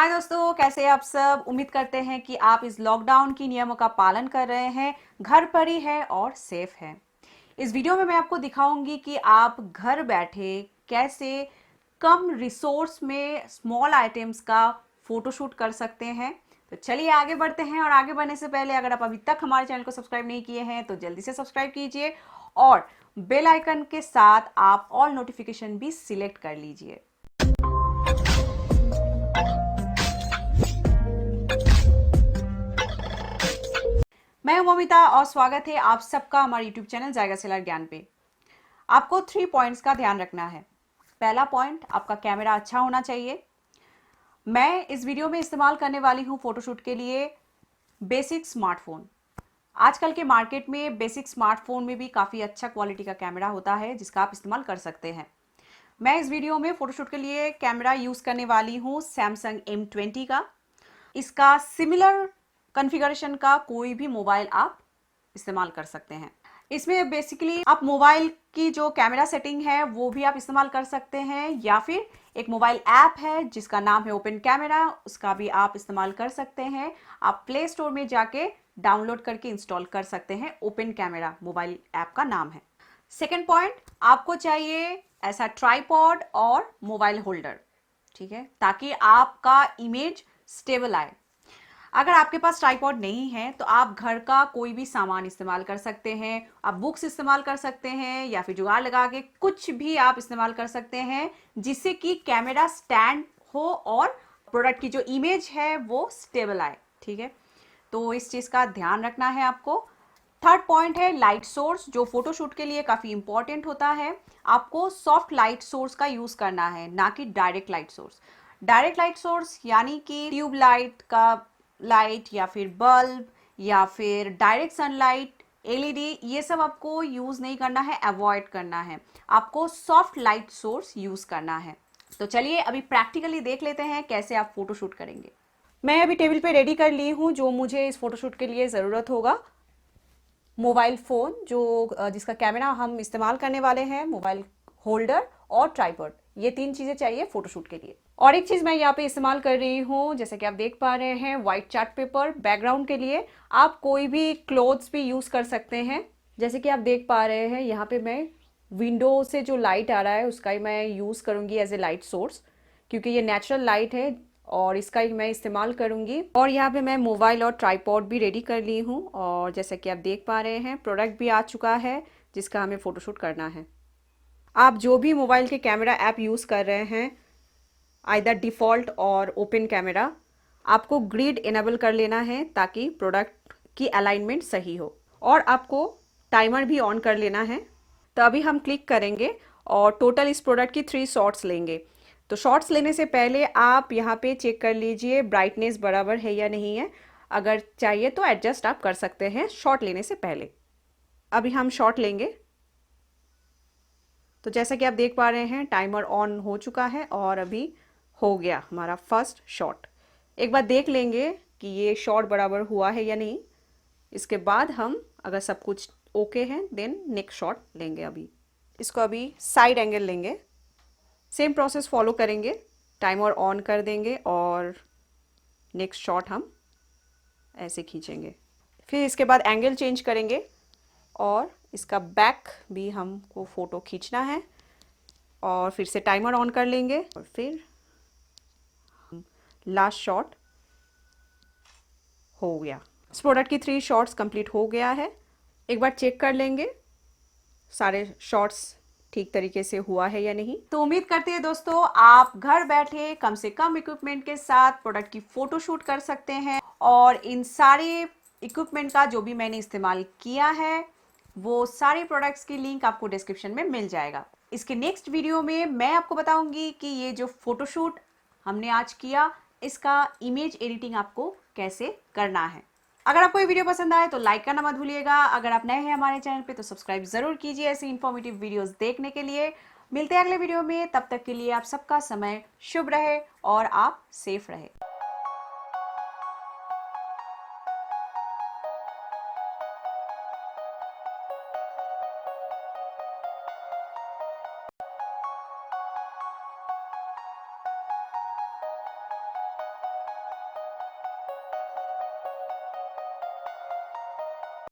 हाय दोस्तों, कैसे हैं आप सब। उम्मीद करते हैं कि आप इस लॉकडाउन की नियमों का पालन कर रहे हैं, घर पर ही है और सेफ है। इस वीडियो में मैं आपको दिखाऊंगी कि आप घर बैठे कैसे कम रिसोर्स में स्मॉल आइटम्स का फोटोशूट कर सकते हैं। तो चलिए आगे बढ़ते हैं। और आगे बढ़ने से पहले अगर आप अभी तक हमारे चैनल को सब्सक्राइब नहीं किए हैं तो जल्दी से सब्सक्राइब कीजिए और बेल आइकन के साथ आप ऑल नोटिफिकेशन भी सिलेक्ट कर लीजिए। मैं हूं ममिता और स्वागत है आप सबका हमारे YouTube चैनल जायका सेलर ज्ञान पे। आपको 3 पॉइंट्स का ध्यान रखना है। पहला पॉइंट, आपका कैमरा अच्छा होना चाहिए। मैं इस वीडियो में इस्तेमाल करने वाली हूं फोटोशूट के लिए बेसिक स्मार्टफोन। आजकल के मार्केट में बेसिक स्मार्टफोन में भी काफ़ी अच्छा क्वालिटी का कैमरा होता है जिसका आप इस्तेमाल कर सकते हैं। मैं इस वीडियो में फोटोशूट के लिए कैमरा यूज़ करने वाली हूँ सैमसंग M20 का। इसका सिमिलर कॉन्फ़िगरेशन का कोई भी मोबाइल आप इस्तेमाल कर सकते हैं। इसमें बेसिकली आप मोबाइल की जो कैमरा सेटिंग है वो भी आप इस्तेमाल कर सकते हैं, या फिर एक मोबाइल ऐप है जिसका नाम है ओपन कैमरा, उसका भी आप इस्तेमाल कर सकते हैं। आप प्ले स्टोर में जाके डाउनलोड करके इंस्टॉल कर सकते हैं। ओपन कैमरा मोबाइल ऐप का नाम है। सेकेंड पॉइंट, आपको चाहिए ऐसा ट्राइपॉड और मोबाइल होल्डर, ठीक है, ताकि आपका इमेज स्टेबल आए। अगर आपके पास ट्राइपॉड नहीं है तो आप घर का कोई भी सामान इस्तेमाल कर सकते हैं। आप बुक्स इस्तेमाल कर सकते हैं या फिर जुगाड़ लगा के कुछ भी आप इस्तेमाल कर सकते हैं जिससे कि कैमरा स्टैंड हो और प्रोडक्ट की जो इमेज है वो स्टेबल आए, ठीक है। तो इस चीज़ का ध्यान रखना है आपको। थर्ड पॉइंट है लाइट सोर्स, जो फोटोशूट के लिए काफ़ी इंपॉर्टेंट होता है। आपको सॉफ्ट लाइट सोर्स का यूज़ करना है, ना कि direct light source. Direct light source यानी कि ट्यूब लाइट का लाइट या फिर बल्ब या फिर डायरेक्ट सनलाइट, एलईडी, ये सब आपको यूज़ नहीं करना है, अवॉइड करना है। आपको सॉफ्ट लाइट सोर्स यूज़ करना है। तो चलिए अभी प्रैक्टिकली देख लेते हैं कैसे आप फोटोशूट करेंगे। मैं अभी टेबल पे रेडी कर ली हूँ जो मुझे इस फोटोशूट के लिए ज़रूरत होगा। मोबाइल फ़ोन जो जिसका कैमरा हम इस्तेमाल करने वाले हैं, मोबाइल होल्डर और ट्राइपॉड, ये 3 चीज़ें चाहिए फ़ोटोशूट के लिए। और एक चीज़ मैं यहाँ पे इस्तेमाल कर रही हूँ, जैसे कि आप देख पा रहे हैं, वाइट चार्ट पेपर बैकग्राउंड के लिए। आप कोई भी क्लोथ्स भी यूज़ कर सकते हैं। जैसे कि आप देख पा रहे हैं यहाँ पे मैं विंडो से जो लाइट आ रहा है उसका ही मैं यूज़ करूँगी एज ए लाइट सोर्स, क्योंकि ये नेचुरल लाइट है और इसका ही मैं इस्तेमाल करूँगी। और यहाँ पे मैं मोबाइल और ट्राइपॉड भी रेडी कर ली हूँ और जैसे कि आप देख पा रहे हैं प्रोडक्ट भी आ चुका है जिसका हमें फ़ोटोशूट करना है। आप जो भी मोबाइल के कैमरा ऐप यूज़ कर रहे हैं, आइदर डिफ़ॉल्ट और ओपन कैमरा, आपको ग्रिड इनेबल कर लेना है ताकि प्रोडक्ट की अलाइनमेंट सही हो। और आपको टाइमर भी ऑन कर लेना है। तो अभी हम क्लिक करेंगे और टोटल इस प्रोडक्ट की 3 शॉट्स लेंगे। तो शॉट्स लेने से पहले आप यहाँ पे चेक कर लीजिए ब्राइटनेस बराबर है या नहीं है। अगर चाहिए तो एडजस्ट आप कर सकते हैं शॉट लेने से पहले। अभी हम शॉट लेंगे। तो जैसा कि आप देख पा रहे हैं टाइमर ऑन हो चुका है और अभी हो गया हमारा फर्स्ट शॉट। एक बार देख लेंगे कि ये शॉट बराबर हुआ है या नहीं। इसके बाद हम अगर सब कुछ ओके है देन नेक्स्ट शॉट लेंगे। अभी इसको अभी साइड एंगल लेंगे। सेम प्रोसेस फॉलो करेंगे। टाइमर ऑन कर देंगे और नेक्स्ट शॉट हम ऐसे खींचेंगे। फिर इसके बाद एंगल चेंज करेंगे और इसका बैक भी हमको फ़ोटो खींचना है और फिर से टाइमर ऑन कर लेंगे और फिर लास्ट शॉट हो गया। इस प्रोडक्ट की 3 शॉट्स कंप्लीट हो गया है। एक बार चेक कर लेंगे सारे शॉट्स ठीक तरीके से हुआ है या नहीं। तो उम्मीद करते हैं दोस्तों आप घर बैठे कम से कम इक्विपमेंट के साथ प्रोडक्ट की फ़ोटो शूट कर सकते हैं। और इन सारे इक्विपमेंट का जो भी मैंने इस्तेमाल किया है वो सारे प्रोडक्ट्स की लिंक आपको डिस्क्रिप्शन में मिल जाएगा। इसके नेक्स्ट वीडियो में मैं आपको बताऊंगी कि ये जो फोटोशूट हमने आज किया इसका इमेज एडिटिंग आपको कैसे करना है। अगर आपको ये वीडियो पसंद आए तो लाइक करना मत भूलिएगा। अगर आप नए हैं हमारे चैनल पे तो सब्सक्राइब जरूर कीजिए ऐसी इन्फॉर्मेटिव वीडियोस देखने के लिए। मिलते हैं अगले वीडियो में, तब तक के लिए आप सबका समय शुभ रहे और आप सेफ रहे।